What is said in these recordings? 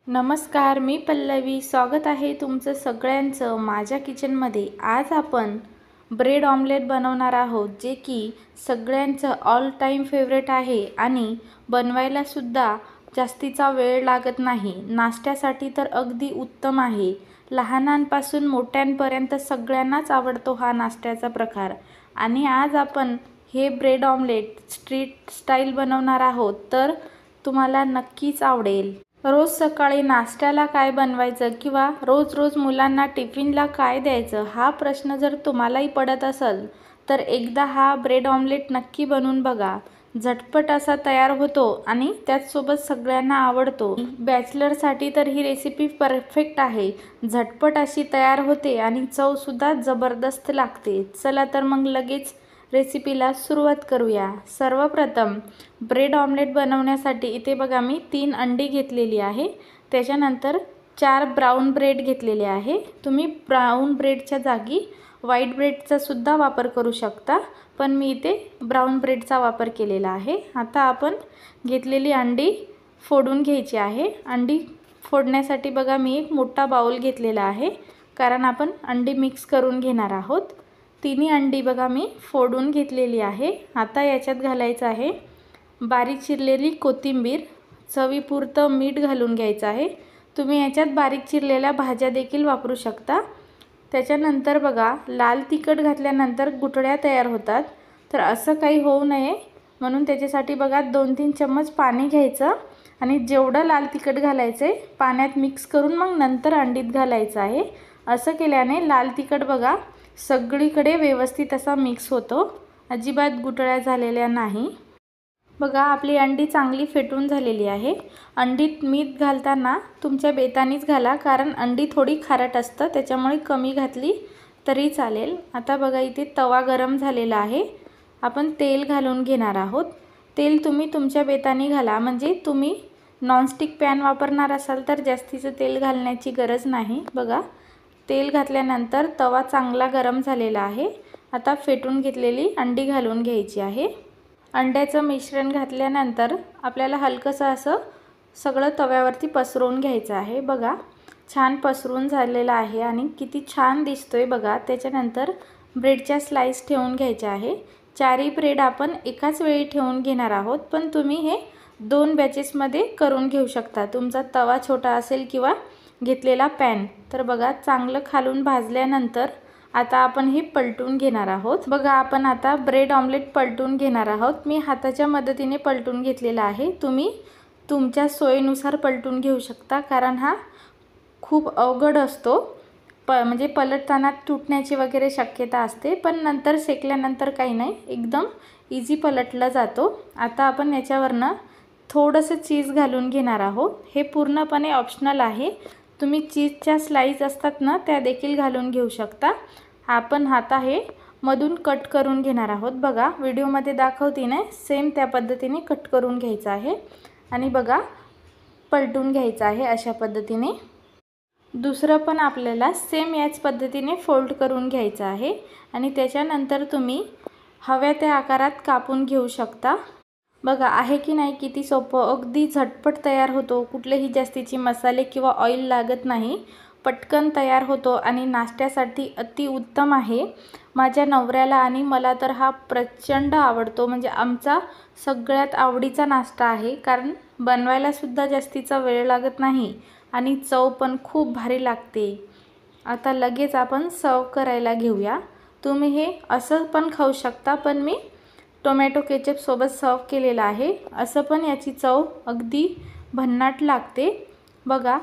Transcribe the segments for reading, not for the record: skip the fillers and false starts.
नमस्कार, मी पल्लवी. स्वागत आहे तुमचं सगळ्यांचं माझ्या किचनमध्ये. आज आपण ब्रेड ऑमलेट बनवणार आहोत, जे की सगळ्यांचं ऑल टाईम फेवरेट आहे आणि बनवायला सुद्धा जास्तीचा वेळ लागत नाही. नाश्त्यासाठी तर अगदी उत्तम आहे. लहानांपासून मोठ्यांपर्यंत सगळ्यांनाच आवडतो हा नाश्त्याचा प्रकार. आणि आज आपण हे ब्रेड ऑमलेट स्ट्रीट स्टाईल बनवणार आहोत, तर तुम्हाला नक्कीच आवडेल. रोज सकाळी नाश्त्याला काय बनवायचं किंवा रोज रोज मुलांना टिफिनला काय द्यायचं हा प्रश्न जर तुम्हालाही पडत असेल तर एकदा हा ब्रेड ऑमलेट नक्की बनवून बघा. झटपट असा तयार होतो आणि त्याचसोबत सगळ्यांना आवडतो. बॅचलरसाठी तर ही रेसिपी परफेक्ट आहे. झटपट अशी तयार होते आणि चवसुद्धा जबरदस्त लागते. चला तर मग लगेच रेसिपीला सुरुवात करूया. सर्वप्रथम ब्रेड ऑमलेट बनवण्यासाठी इथे बघा मी 3 अंडी घेतलेली आहे. त्याच्यानंतर 4 ब्राऊन ब्रेड घेतलेले आहे. तुम्ही ब्राऊन ब्रेडच्या जागी व्हाईट ब्रेडचा सुद्धा वापर करू शकता, पण मी इथे ब्राऊन ब्रेडचा वापर केलेला आहे. आता आपण घेतलेली अंडी फोडून घ्यायची आहे. अंडी फोडण्यासाठी बघा मी एक मोठा बाउल घेतलेला आहे, कारण आपण अंडी मिक्स करून घेणार आहोत. तिन्ही अंडी बघा मी फोडून घेतलेली आहे. आता याच्यात घालायचं आहे बारीक चिरलेली कोथिंबीर, चवीपुरतं मीठ घालून घ्यायचं आहे. तुम्ही याच्यात बारीक चिरलेल्या भाज्या देखील वापरू शकता. त्याच्यानंतर बघा लाल तिखट घातल्यानंतर गुठळ्या तयार होतात, तर असं काही होऊ नये म्हणून त्याच्यासाठी बघा 2-3 चम्मच पाणी घ्यायचं आणि जेवढं लाल तिखट घालायचं आहे पाण्यात मिक्स करून मग नंतर अंडीत घालायचं आहे. असं केल्याने लाल तिखट बघा सगळीकडे व्यवस्थित असा मिक्स होतो, अजिबात गुठळ्या झालेल्या नाही. बघा आपली अंडी चांगली फेटून झालेली आहे. अंडीत मीठ घालताना तुमच्या बेतानीच घाला, कारण अंडी थोडी खारट असतं, त्याच्यामुळे कमी घातली तरी चालेल. आता बघा इथे तवा गरम झालेला आहे. आपण तेल घालून घेणार आहोत. तेल तुम्ही तुमच्या बेतानी घाला, म्हणजे तुम्ही नॉनस्टिक पॅन वापरणार असाल तर जास्तीचं तेल घालण्याची गरज नाही. बघा तेल घातल्यानंतर तवा चांगला गरम झालेला आहे. आता फेटून घेतलेली अंडी घालून घ्यायची आहे. अंड्याचं मिश्रण घातल्यानंतर आपल्याला हलकंसं असं सगळं तव्यावरती पसरवून घ्यायचं आहे. बघा छान पसरून झालेलं आहे आणि किती छान दिसतोय बघा. त्याच्यानंतर ब्रेडच्या स्लाइस ठेवून घ्यायच्या आहे. 4ही ब्रेड आपण एकाच वेळी ठेवून घेणार आहोत, पण तुम्ही हे 2 बॅचेसमध्ये करून घेऊ शकता. तुमचा तवा छोटा असेल किंवा घेतलेला पॅन. तर बघा चांगलं खालून भाजल्यानंतर आता आपण हे पलटून घेणार आहोत. बघा आपण आता ब्रेड ऑमलेट पलटून घेणार आहोत. मी हाताच्या मदतीने पलटून घेतलेला आहे. तुम्ही तुमच्या सोयीनुसार पलटून घेऊ शकता, कारण हा खूप अवघड असतो. म्हणजे पलटताना तुटण्याची वगैरे शक्यता असते, पण नंतर शेकल्यानंतर काही नाही, एकदम इझी पलटला जातो. आता आपण याच्यावरनं थोडंसं चीज घालून घेणार आहोत. हे पूर्णपणे ऑप्शनल आहे. तुम्ही चीजच्या स्लाइस असतात ना, त्या देखील घालून घेऊ शकता. आपण आता हे मधून कट करून घेणार आहोत. बघा व्हिडिओमध्ये दाखवते ना, सेम त्या पद्धतीने कट करून घ्यायचं आहे आणि बघा पलटून घ्यायचं आहे अशा पद्धतीने. दुसरं पण आपल्याला सेम याच पद्धतीने फोल्ड करून घ्यायचं आहे आणि त्याच्यानंतर तुम्ही हव्या त्या आकारात कापून घेऊ शकता. बघा आहे की नाही किती सोपं, अगदी झटपट तयार होतो. कुठलेही जास्तीचे मसाले किंवा ऑइल लागत नाही. पटकन तयार होतो आणि नाश्त्यासाठी अतिउत्तम आहे. माझ्या नवऱ्याला आणि मला तर हा प्रचंड आवडतो. म्हणजे आमचा सगळ्यात आवडीचा नाश्ता आहे, कारण बनवायलासुद्धा जास्तीचा वेळ लागत नाही आणि चव पण खूप भारी लागते. आता लगेच आपण सर्व करायला घेऊया. तुम्ही हे असं पण खाऊ शकता, पण मी टोमॅटो केचपसोबत सर्व केलेला आहे. असं पण याची चव अगदी भन्नाट लागते. बघा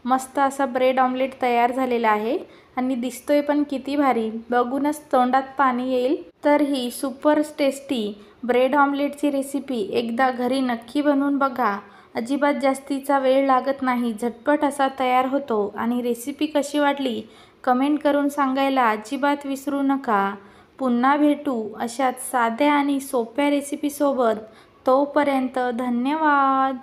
मस्त असा ब्रेड ऑमलेट तयार झालेला आहे आणि दिसतोय पण किती भारी, बघूनच तोंडात पाणी येईल. तर ही सुपर टेस्टी ब्रेड ऑमलेटची रेसिपी एकदा घरी नक्की बनवून बघा. अजिबात जास्तीचा वेळ लागत नाही, झटपट असा तयार होतो. आणि रेसिपी कशी वाटली कमेंट करून सांगायला अजिबात विसरू नका. पुन्हा भेटू अशाच साध्या आणि सोप्या रेसिपीसोबत. तोपर्यंत धन्यवाद.